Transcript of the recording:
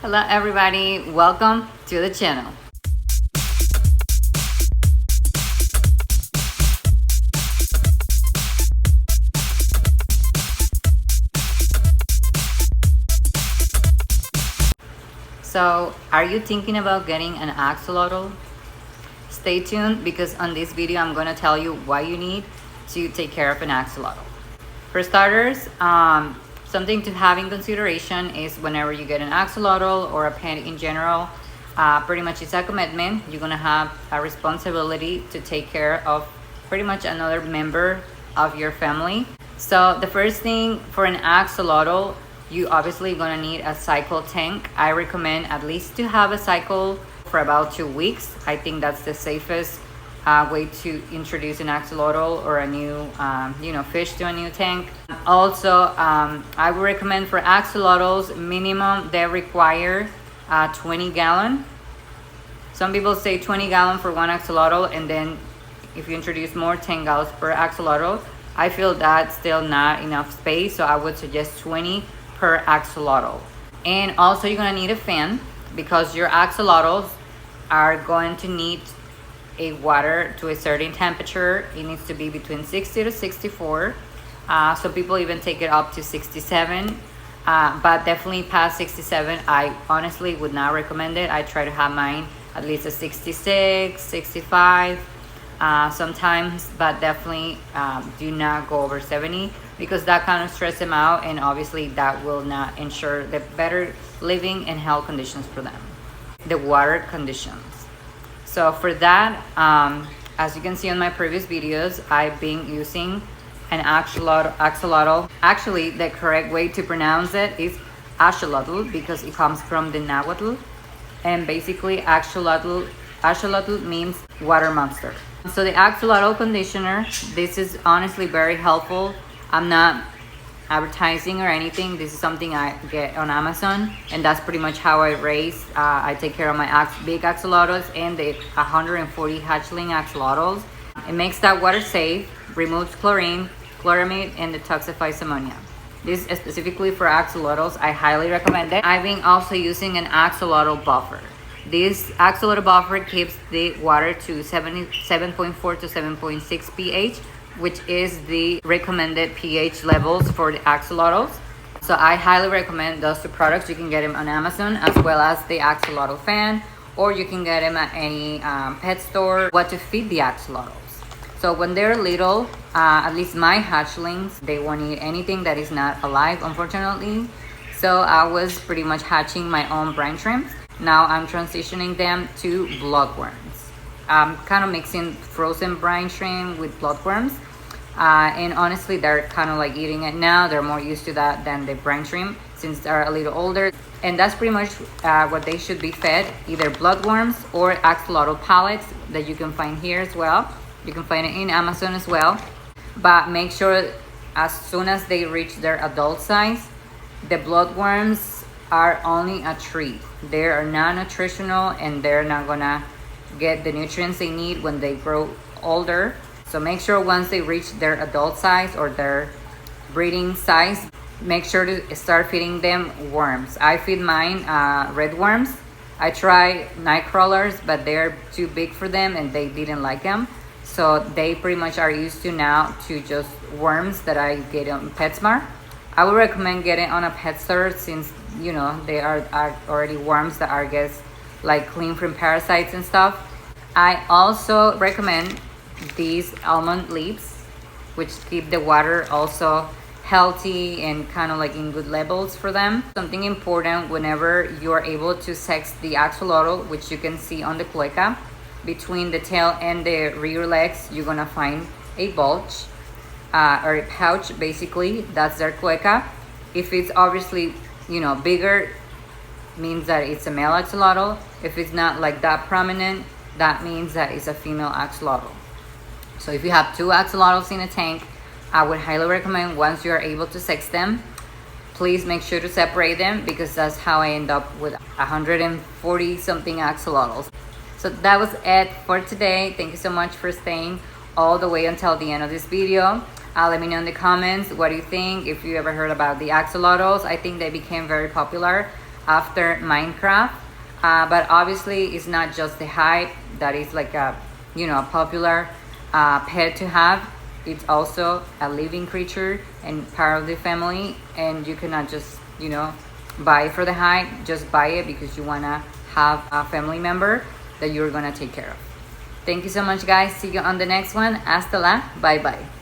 Hello everybody, welcome to the channel. So, are you thinking about getting an axolotl? Stay tuned because on this video I'm going to tell you why you need to take care of an axolotl. For starters, something to have in consideration is whenever you get an axolotl or a pet in general, pretty much it's a commitment. You're going to have a responsibility to take care of pretty much another member of your family. So the first thing for an axolotl, you obviously gonna need a cycle tank. I recommend at least to have a cycle for about 2 weeks. I think that's the safest way to introduce an axolotl or a new fish to a new tank. Also, I would recommend for axolotls, minimum they require 20 gallon. Some people say 20 gallon for one axolotl, and then if you introduce more, 10 gallons per axolotl. I feel that's still not enough space, so I would suggest 20 per axolotl. And also you're gonna need a fan because your axolotls are going to need a water to a certain temperature. It needs to be between 60 to 64. So people even take it up to 67, but definitely past 67 I honestly would not recommend it. I try to have mine at least a 66, 65 sometimes, but definitely do not go over 70 because that kind of stress them out, and obviously that will not ensure the better living and health conditions for them, the water conditions. So for that, as you can see on my previous videos, I've been using an axolotl. Actually, the correct way to pronounce it is axolotl because it comes from the Nahuatl, and basically axolotl means water monster. So the axolotl conditioner, this is honestly very helpful. I'm not advertising or anything. This is something I get on Amazon, and that's pretty much how I raise. I take care of my big axolotls and the 140 hatchling axolotls. It makes that water safe, removes chlorine, chloramine, and detoxifies ammonia. This is specifically for axolotls. I highly recommend it. I've been also using an axolotl buffer. This axolotl buffer keeps the water to 7.4 to 7.6 pH, which is the recommended pH levels for the axolotls. So I highly recommend those two products. You can get them on Amazon, as well as the axolotl fan, or you can get them at any pet store. What to feed the axolotls. So when they're little, at least my hatchlings, they won't eat anything that is not alive, unfortunately. So I was pretty much hatching my own brine shrimps. Now I'm transitioning them to bloodworms. I'm kind of mixing frozen brine shrimp with bloodworms, and honestly they're kind of like eating it now. They're more used to that than the brine shrimp since they're a little older, and that's pretty much what they should be fed, either bloodworms or axolotl pellets that you can find here as well. You can find it in Amazon as well, but make sure as soon as they reach their adult size, the bloodworms are only a treat. They are not nutritional, and they're not gonna get the nutrients they need when they grow older. So make sure once they reach their adult size or their breeding size, make sure to start feeding them worms. I feed mine red worms. I try night crawlers, but they're too big for them and they didn't like them. So they pretty much are used to now to just worms that I get on PetSmart. I would recommend getting on a pet store since they are already worms that are like clean from parasites and stuff. I also recommend these almond leaves, which keep the water also healthy and kind of like in good levels for them. Something important whenever you are able to sex the axolotl, which you can see on the cloaca, between the tail and the rear legs, you're gonna find a bulge or a pouch. Basically, that's their cloaca. If it's obviously bigger, means that it's a male axolotl. If it's not like that prominent, that means that it's a female axolotl. So if you have two axolotls in a tank, I would highly recommend, once you are able to sex them, please make sure to separate them, because that's how I end up with 140 something axolotls. So that was it for today. Thank you so much for staying all the way until the end of this video. Let me know in the comments what do you think, if you ever heard about the axolotls. I think they became very popular after Minecraft. But obviously it's not just the hype that is like a, you know, a popular pet to have. It's also a living creature and part of the family, and you cannot just, you know, buy it for the hype. Just buy it because you want to have a family member that you're going to take care of. Thank you so much, guys. See you on the next one. Hasta la. Bye bye.